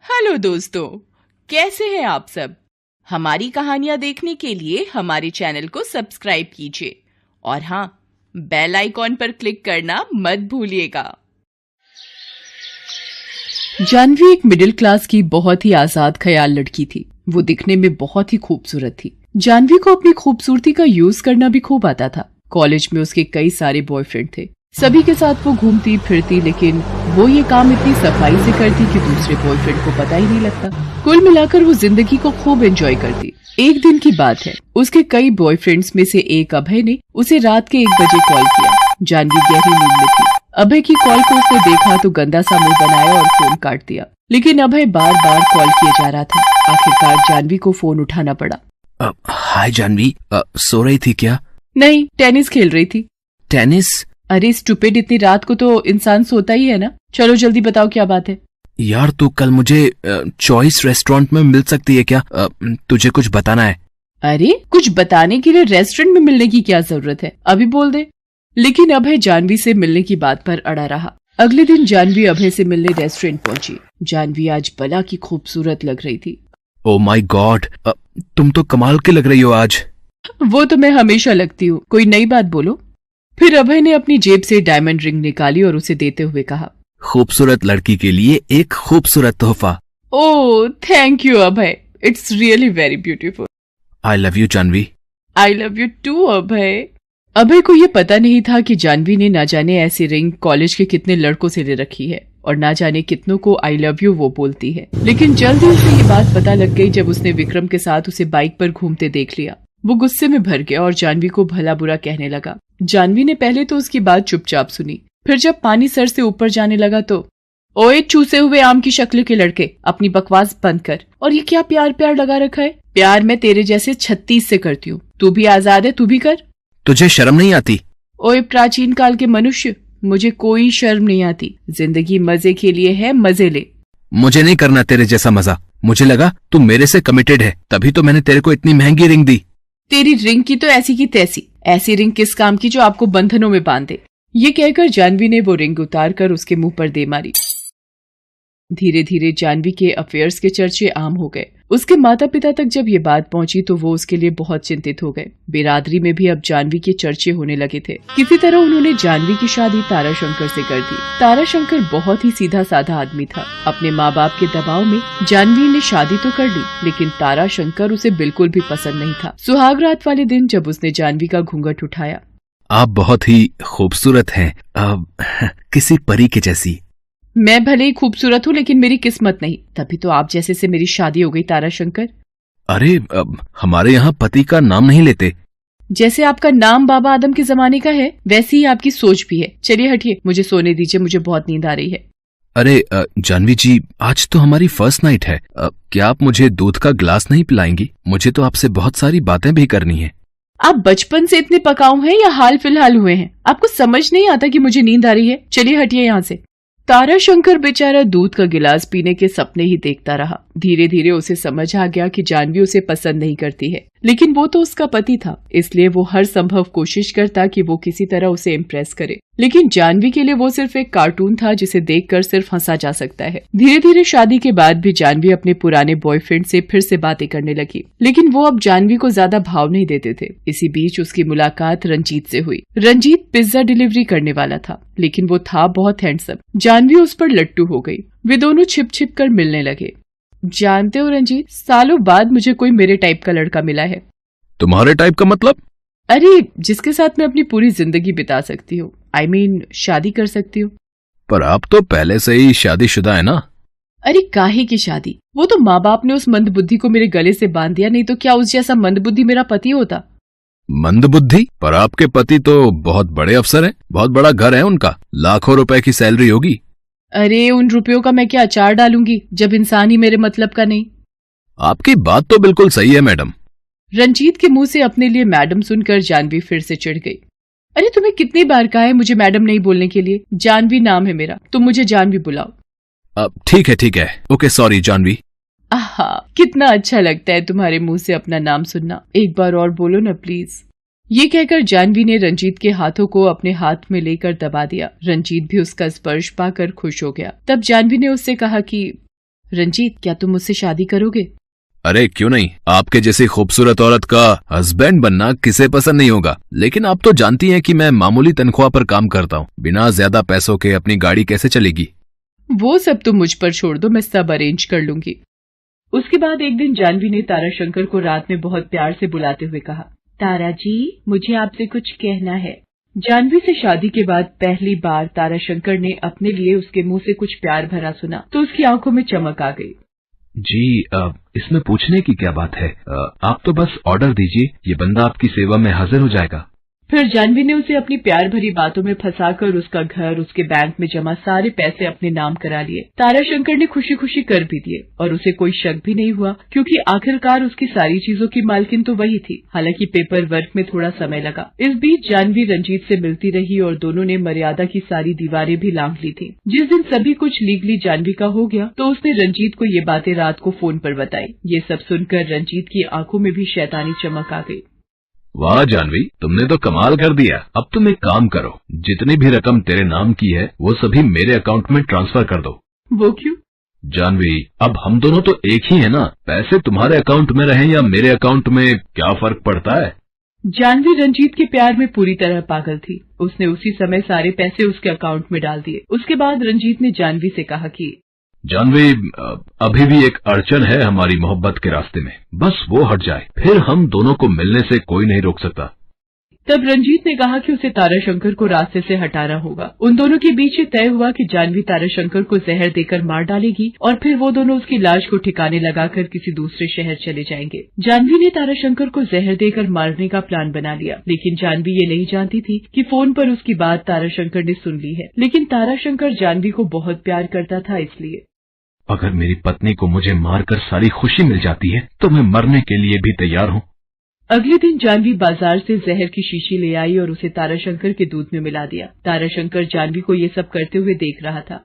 Hello दोस्तों, कैसे हैं आप सब। हमारी कहानियां देखने के लिए हमारे चैनल को सब्सक्राइब कीजिए और हाँ, बेल आइकॉन पर क्लिक करना मत भूलिएगा। जानवी एक मिडिल क्लास की बहुत ही आजाद ख्याल लड़की थी। वो दिखने में बहुत ही खूबसूरत थी। जानवी को अपनी खूबसूरती का यूज करना भी खूब आता था। कॉलेज में उसके कई सारे बॉयफ्रेंड थे। सभी के साथ वो घूमती फिरती, लेकिन वो ये काम इतनी सफाई से करती कि दूसरे बॉयफ्रेंड को पता ही नहीं लगता। कुल मिलाकर वो जिंदगी को खूब एंजॉय करती। एक दिन की बात है, उसके कई बॉयफ्रेंड्स में से एक अभय ने उसे रात के 1 बजे कॉल किया। जानवी गहरी नींद में थी। अभय की कॉल को उसने देखा तो गंदा सा मुंह बनाया और फोन काट दिया। लेकिन अभय बार बार कॉल किए जा रहा था। आखिरकार जानवी को फोन उठाना पड़ा। हाय जानवी, सो रही थी क्या? नहीं, टेनिस खेल रही थी। टेनिस? अरे स्टूपिड, इतनी रात को तो इंसान सोता ही है ना। चलो जल्दी बताओ क्या बात है। यार तू कल मुझे चॉइस रेस्टोरेंट में मिल सकती है क्या? तुझे कुछ बताना है। अरे कुछ बताने के लिए रेस्टोरेंट में मिलने की क्या जरूरत है, अभी बोल दे। लेकिन अभय जानवी से मिलने की बात पर अड़ा रहा। अगले दिन जानवी अभय से मिलने रेस्टोरेंट पहुंची। जानवी आज भला की खूबसूरत लग रही थी। ओ माय गॉड, तुम तो कमाल की लग रही हो आज। वो तो मैं हमेशा लगती हूँ, कोई नई बात बोलो। फिर अभय ने अपनी जेब से डायमंड रिंग निकाली और उसे देते हुए कहा, खूबसूरत लड़की के लिए एक खूबसूरत तोहफा। Oh thank you Abhay, it's really very beautiful. I love you Jahnavi. I love you too Abhay. Abhay को ये पता नहीं था कि जानवी ने ना जाने ऐसी रिंग कॉलेज के कितने लड़कों से ले रखी है और ना जाने कितनों को आई लव यू वो बोलती है। लेकिन जल्दी उसे ये बात पता लग गई जब उसने विक्रम के साथ उसे बाइक पर घूमते देख लिया। वो गुस्से में भर गया और जानवी को भला बुरा कहने लगा। जानवी ने पहले तो उसकी बात चुपचाप सुनी, फिर जब पानी सर से ऊपर जाने लगा तो, ओए चूसे हुए आम की शक्ल के लड़के, अपनी बकवास बंद कर। और ये क्या प्यार प्यार लगा रखा है? प्यार मैं तेरे जैसे 36 से करती हूँ। तू भी आजाद है, तू भी कर। तुझे शर्म नहीं आती? ओए प्राचीन काल के मनुष्य, मुझे कोई शर्म नहीं आती। जिंदगी मजे के लिए है, मजे ले। मुझे नहीं करना तेरे जैसा मजा। मुझे लगा तू मेरे से कमिटेड है, तभी तो मैंने तेरे को इतनी महंगी रिंग दी। तेरी रिंग की तो ऐसी की तैसी। ऐसी रिंग किस काम की जो आपको बंधनों में बांधे। ये कहकर जानवी ने वो रिंग उतार कर उसके मुंह पर दे मारी। धीरे धीरे जानवी के अफेयर्स के चर्चे आम हो गए। उसके माता पिता तक जब ये बात पहुंची तो वो उसके लिए बहुत चिंतित हो गए। बिरादरी में भी अब जानवी के चर्चे होने लगे थे। किसी तरह उन्होंने जानवी की शादी ताराशंकर से कर दी। ताराशंकर बहुत ही सीधा साधा आदमी था। अपने माँ बाप के दबाव में जानवी ने शादी तो कर ली, लेकिन ताराशंकर उसे बिल्कुल भी पसंद नहीं था। सुहाग रात वाले दिन जब उसने जानवी का घूंघट उठाया, आप बहुत ही खूबसूरत हैं, किसी परी के जैसी। मैं भले ही खूबसूरत हूँ, लेकिन मेरी किस्मत नहीं। तभी तो आप जैसे से मेरी शादी हो गई ताराशंकर। अरे हमारे यहाँ पति का नाम नहीं लेते। जैसे आपका नाम बाबा आदम के जमाने का है, वैसी ही आपकी सोच भी है। चलिए हटिए, मुझे सोने दीजिए, मुझे बहुत नींद आ रही है। अरे जानवी जी, आज तो हमारी फर्स्ट नाइट है। क्या आप मुझे दूध का ग्लास नहीं पिलाएंगी? मुझे तो आपसे बहुत सारी बातें भी करनी है। आप बचपन से इतने पकाऊ हैं या हाल फिलहाल हुए हैं? आपको समझ नहीं आता कि मुझे नींद आ रही है? चलिए हटिए यहाँ से। ताराशंकर बेचारा दूध का गिलास पीने के सपने ही देखता रहा। धीरे धीरे उसे समझ आ गया कि जानवी उसे पसंद नहीं करती है, लेकिन वो तो उसका पति था, इसलिए वो हर संभव कोशिश करता कि वो किसी तरह उसे इम्प्रेस करे। लेकिन जानवी के लिए वो सिर्फ एक कार्टून था जिसे देखकर सिर्फ हंसा जा सकता है। धीरे धीरे शादी के बाद भी जानवी अपने पुराने बॉयफ्रेंड से फिर से बातें करने लगी, लेकिन वो अब जानवी को ज्यादा भाव नहीं देते थे। इसी बीच उसकी मुलाकात रंजीत से हुई। रंजीत पिज्जा डिलीवरी करने वाला था, लेकिन वो था बहुत हैंडसम। जानवी उस पर लट्टू हो गई। वे दोनों छिप छिप कर मिलने लगे। जानते हो रंजीत, सालों बाद मुझे कोई मेरे टाइप का लड़का मिला है। तुम्हारे टाइप का मतलब? अरे जिसके साथ मैं अपनी पूरी जिंदगी बिता सकती हूँ। I mean, शादी कर सकती हूँ। पर आप तो पहले से ही शादीशुदा है ना? अरे काहे की शादी? वो तो माँ बाप ने उस मंदबुद्धि को मेरे गले से बांध दिया, नहीं तो क्या उस जैसा मंदबुद्धि मेरा पति होता। मंदबुद्धि? पर आपके पति तो बहुत बड़े अफसर हैं, बहुत बड़ा घर है उनका, लाखों रुपए की सैलरी होगी। अरे उन रुपयों का मैं क्या अचार डालूंगी जब इंसान ही मेरे मतलब का नहीं। आपकी बात तो बिल्कुल सही है मैडम। रंजीत के मुंह से अपने लिए मैडम सुनकर जानवी फिर से चिढ़ गई। अरे तुम्हें कितनी बार कहा है मुझे मैडम नहीं बोलने के लिए? जानवी नाम है मेरा, तुम मुझे जानवी बुलाओ। ठीक है, ओके सॉरी जानवी। आहा, कितना अच्छा लगता है तुम्हारे मुंह से अपना नाम सुनना। एक बार और बोलो ना प्लीज। ये कहकर जानवी ने रंजीत के हाथों को अपने हाथ में लेकर दबा दिया। रंजीत भी उसका स्पर्श पाकर खुश हो गया। तब जानवी ने उससे कहा कि रंजीत, क्या तुम मुझसे शादी करोगे? अरे क्यों नहीं, आपके जैसी खूबसूरत औरत का हस्बैंड बनना किसे पसंद नहीं होगा। लेकिन आप तो जानती हैं कि मैं मामूली तनख्वाह पर काम करता हूँ, बिना ज्यादा पैसों के अपनी गाड़ी कैसे चलेगी। वो सब तुम मुझ पर छोड़ दो, मैं सब अरेंज कर लूंगी। उसके बाद एक दिन जानवी ने ताराशंकर को रात में बहुत प्यार से बुलाते हुए कहा, तारा जी, मुझे आपसे कुछ कहना है। जानवी से शादी के बाद पहली बार ताराशंकर ने अपने लिए उसके मुंह से कुछ प्यार भरा सुना तो उसकी आंखों में चमक आ गई। जी, इसमें पूछने की क्या बात है, आप तो बस ऑर्डर दीजिए, ये बंदा आपकी सेवा में हाजिर हो जाएगा। फिर जानवी ने उसे अपनी प्यार भरी बातों में फंसाकर उसका घर, उसके बैंक में जमा सारे पैसे अपने नाम करा लिए। ताराशंकर ने खुशी खुशी कर भी दिए और उसे कोई शक भी नहीं हुआ, क्योंकि आखिरकार उसकी सारी चीजों की मालकिन तो वही थी। हालांकि पेपर वर्क में थोड़ा समय लगा। इस बीच जानवी रंजीत से मिलती रही और दोनों ने मर्यादा की सारी दीवारें भी लांघ ली थी। जिस दिन सभी कुछ लीगली जानवी का हो गया तो उसने रंजीत को ये बातें रात को फोन पर बताई। ये सब सुनकर रंजीत की आंखों में भी शैतानी चमक आ गई। वाह जानवी, तुमने तो कमाल कर दिया। अब तुम एक काम करो, जितनी भी रकम तेरे नाम की है वो सभी मेरे अकाउंट में ट्रांसफर कर दो। वो क्यों? जानवी, अब हम दोनों तो एक ही है ना, पैसे तुम्हारे अकाउंट में रहें या मेरे अकाउंट में क्या फर्क पड़ता है। जानवी रंजीत के प्यार में पूरी तरह पागल थी। उसने उसी समय सारे पैसे उसके अकाउंट में डाल दिए। उसके बाद रंजीत ने जानवी से कहा कि जानवी, अभी भी एक अड़चन है हमारी मोहब्बत के रास्ते में, बस वो हट जाए, फिर हम दोनों को मिलने से कोई नहीं रोक सकता। तब रंजीत ने कहा कि उसे ताराशंकर को रास्ते से हटाना होगा। उन दोनों के बीच ये तय हुआ कि जानवी ताराशंकर को जहर देकर मार डालेगी और फिर वो दोनों उसकी लाश को ठिकाने लगाकर किसी दूसरे शहर चले जाएंगे। जानवी ने ताराशंकर को जहर देकर मारने का प्लान बना लिया, लेकिन जानवी ये नहीं जानती थी कि फोन पर उसकी बात ताराशंकर ने सुन ली है। लेकिन ताराशंकर जानवी को बहुत प्यार करता था, इसलिए अगर मेरी पत्नी को मुझे मारकर सारी खुशी मिल जाती है तो मैं मरने के लिए भी तैयार हूँ। अगले दिन जानवी बाजार से जहर की शीशी ले आई और उसे ताराशंकर के दूध में मिला दिया। ताराशंकर जानवी को ये सब करते हुए देख रहा था,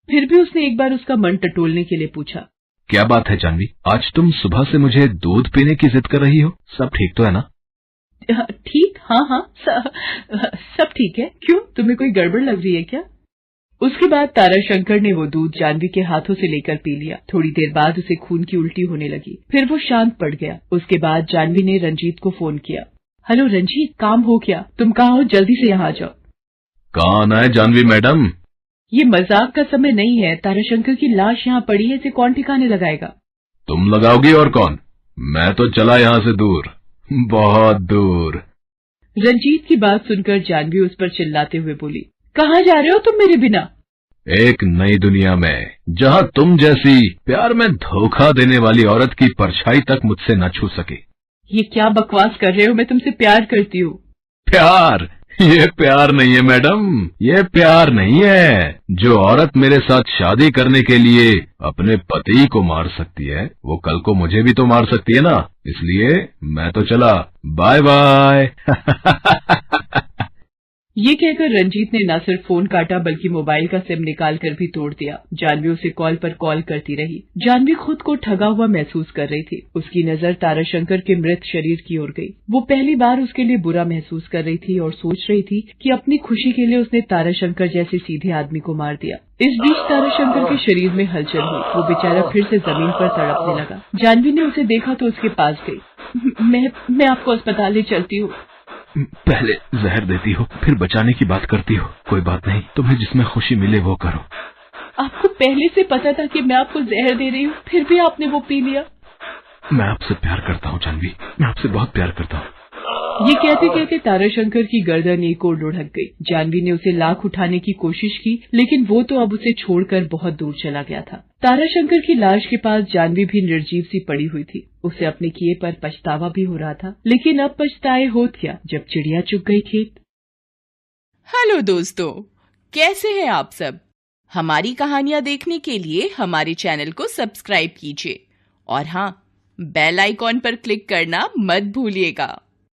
फिर भी उसने एक बार उसका मन टटोलने के लिए पूछा, क्या बात है जानवी, आज तुम सुबह से मुझे दूध पीने की जिद कर रही हो, सब ठीक तो है ना? ठीक, हाँ, सब ठीक है। क्यों, तुम्हें कोई गड़बड़ लग रही है क्या? उसके बाद ताराशंकर ने वो दूध जानवी के हाथों से लेकर पी लिया। थोड़ी देर बाद उसे खून की उल्टी होने लगी, फिर वो शांत पड़ गया। उसके बाद जानवी ने रंजीत को फोन किया। हेलो रंजीत, काम हो गया, तुम कहाँ हो, जल्दी से यहाँ आ जाओ। कहाँ आना है जानवी मैडम? ये मजाक का समय नहीं है, ताराशंकर की लाश यहाँ पड़ी है, इसे कौन ठिकाने लगाएगा? तुम लगाओगी और कौन? मैं तो चला यहाँ से दूर, बहुत दूर। रंजीत की बात सुनकर जानवी उस पर चिल्लाते हुए बोली, कहाँ जा रहे हो तुम मेरे बिना? एक नई दुनिया में, जहाँ तुम जैसी प्यार में धोखा देने वाली औरत की परछाई तक मुझसे न छू सके। ये क्या बकवास कर रहे हो, मैं तुमसे प्यार करती हूँ। प्यार? ये प्यार नहीं है मैडम, ये प्यार नहीं है। जो औरत मेरे साथ शादी करने के लिए अपने पति को मार सकती है, वो कल को मुझे भी तो मार सकती है ना, इसलिए मैं तो चला, बाय बाय। ये कहकर रंजीत ने न सिर्फ फोन काटा बल्कि मोबाइल का सिम निकाल कर भी तोड़ दिया। जानवी उसे कॉल पर कॉल करती रही। जानवी खुद को ठगा हुआ महसूस कर रही थी। उसकी नजर ताराशंकर के मृत शरीर की ओर गई। वो पहली बार उसके लिए बुरा महसूस कर रही थी और सोच रही थी कि अपनी खुशी के लिए उसने ताराशंकर जैसे सीधे आदमी को मार दिया। इस बीच ताराशंकर के शरीर में हलचल हुई। वो बेचारा फिर से जमीन पर तड़पने लगा। जानवी ने उसे देखा तो उसके पास गई। मैं आपको अस्पताल ले चलती हूँ। पहले जहर देती हो, फिर बचाने की बात करती हो। कोई बात नहीं, तुम्हें जिसमें खुशी मिले वो करो। आपको पहले से पता था कि मैं आपको जहर दे रही हूँ, फिर भी आपने वो पी लिया। मैं आपसे प्यार करता हूँ जानवी, मैं आपसे बहुत प्यार करता हूँ। ये कहते कहते ताराशंकर की गर्दन एक ओर लुढ़क गई। जानवी ने उसे लाख उठाने की कोशिश की, लेकिन वो तो अब उसे छोड़कर बहुत दूर चला गया था। ताराशंकर की लाश के पास जानवी भी निर्जीव सी पड़ी हुई थी। उसे अपने किए पर पछतावा भी हो रहा था, लेकिन अब पछताए होत क्या जब चिड़िया चुग गई खेत। हेलो दोस्तों, कैसे हैं आप सब? हमारी कहानियां देखने के लिए हमारे चैनल को सब्सक्राइब कीजिए और हाँ, बेल आइकॉन पर क्लिक करना मत भूलिएगा।